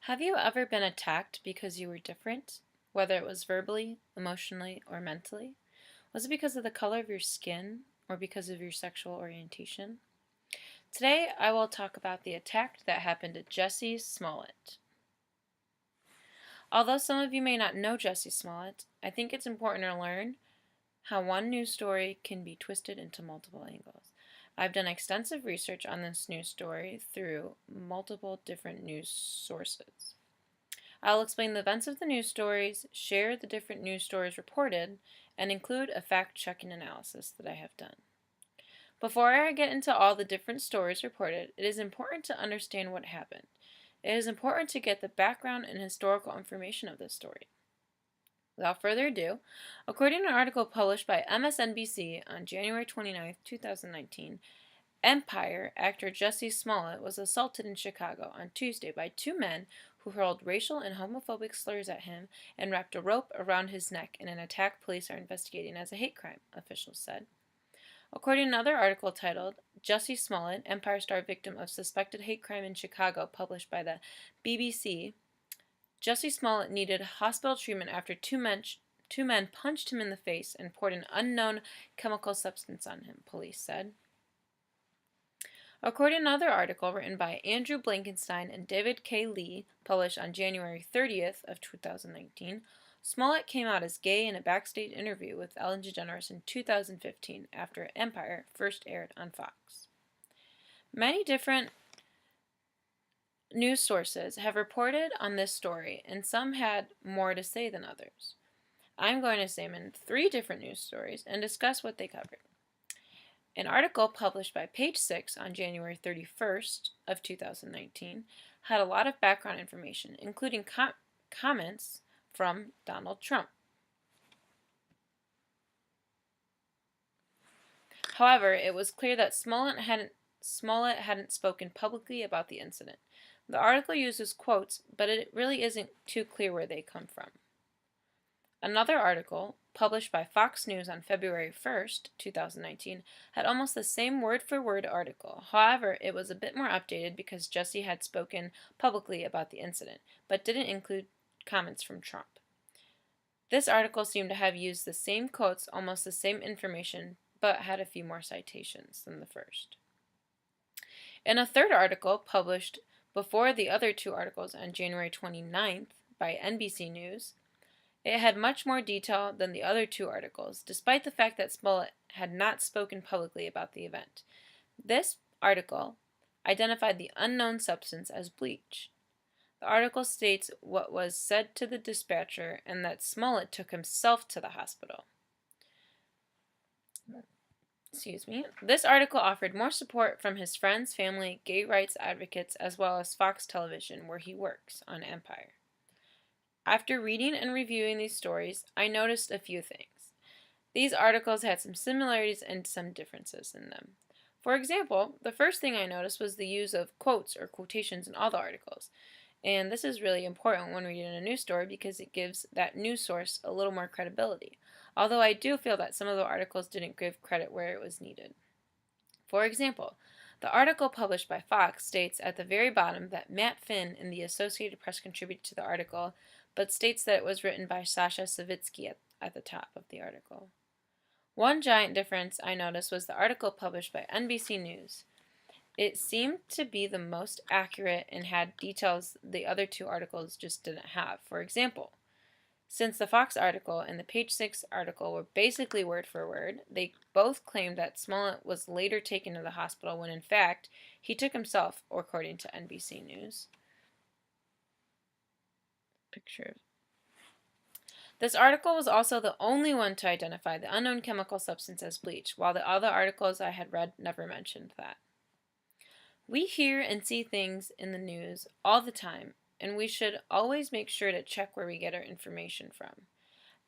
Have you ever been attacked because you were different? Whether it was verbally, emotionally, or mentally? Was it because of the color of your skin or because of your sexual orientation? Today, I will talk about the attack that happened to Jussie Smollett. Although some of you may not know Jussie Smollett, I think it's important to learn how one news story can be twisted into multiple angles. I've done extensive research on this news story through multiple different news sources. I'll explain the events of the news stories, share the different news stories reported, and include a fact-checking analysis that I have done. Before I get into all the different stories reported, it is important to understand what happened. It is important to get the background and historical information of this story. Without further ado, according to an article published by MSNBC on January 29, 2019, Empire actor Jussie Smollett was assaulted in Chicago on Tuesday by two men who hurled racial and homophobic slurs at him and wrapped a rope around his neck in an attack police are investigating as a hate crime, officials said. According to another article titled, Jussie Smollett, Empire Star Victim of Suspected Hate Crime in Chicago, published by the BBC, Jussie Smollett needed hospital treatment after two men punched him in the face and poured an unknown chemical substance on him, police said. According to another article written by Andrew Blankenstein and David K. Lee, published on January 30th of 2019, Smollett came out as gay in a backstage interview with Ellen DeGeneres in 2015 after Empire first aired on Fox. Many different news sources have reported on this story, and some had more to say than others. I'm going to examine 3 different news stories and discuss what they covered. An article published by Page 6 on January 31st of 2019 had a lot of background information, including comments from Donald Trump. However, it was clear that Smollet hadn't spoken publicly about the incident. The article uses quotes, but it really isn't too clear where they come from. Another article, published by Fox News on February 1st, 2019, had almost the same word-for-word article. However, it was a bit more updated because Jussie had spoken publicly about the incident, but didn't include comments from Trump. This article seemed to have used the same quotes, almost the same information, but had a few more citations than the first. In a third article, published before the other 2 articles on January 29th by NBC News, it had much more detail than the other 2 articles, despite the fact that Smollet had not spoken publicly about the event. This article identified the unknown substance as bleach. The article states what was said to the dispatcher and that Smollet took himself to the hospital. This article offered more support from his friends, family, gay rights advocates, as well as Fox Television, where he works on Empire. After reading and reviewing these stories, I noticed a few things. These articles had some similarities and some differences in them. For example, the first thing I noticed was the use of quotes or quotations in all the articles. And this is really important when reading a news story because it gives that news source a little more credibility. Although I do feel that some of the articles didn't give credit where it was needed. For example, the article published by Fox states at the very bottom that Matt Finn in the Associated Press contributed to the article, but states that it was written by Sasha Savitsky at the top of the article. One giant difference I noticed was the article published by NBC News. It seemed to be the most accurate and had details the other 2 articles just didn't have. For example, since the Fox article and the Page 6 article were basically word for word, they both claimed that Smollet was later taken to the hospital when in fact he took himself, according to NBC News. This article was also the only one to identify the unknown chemical substance as bleach, while the other articles I had read never mentioned that. We hear and see things in the news all the time, and we should always make sure to check where we get our information from.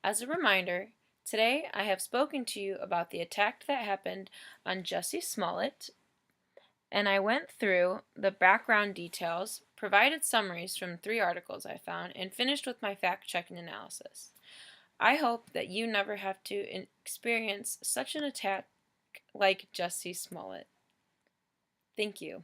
As a reminder, today I have spoken to you about the attack that happened on Jussie Smollett, and I went through the background details, provided summaries from 3 articles I found, and finished with my fact-checking analysis. I hope that you never have to experience such an attack like Jussie Smollett. Thank you.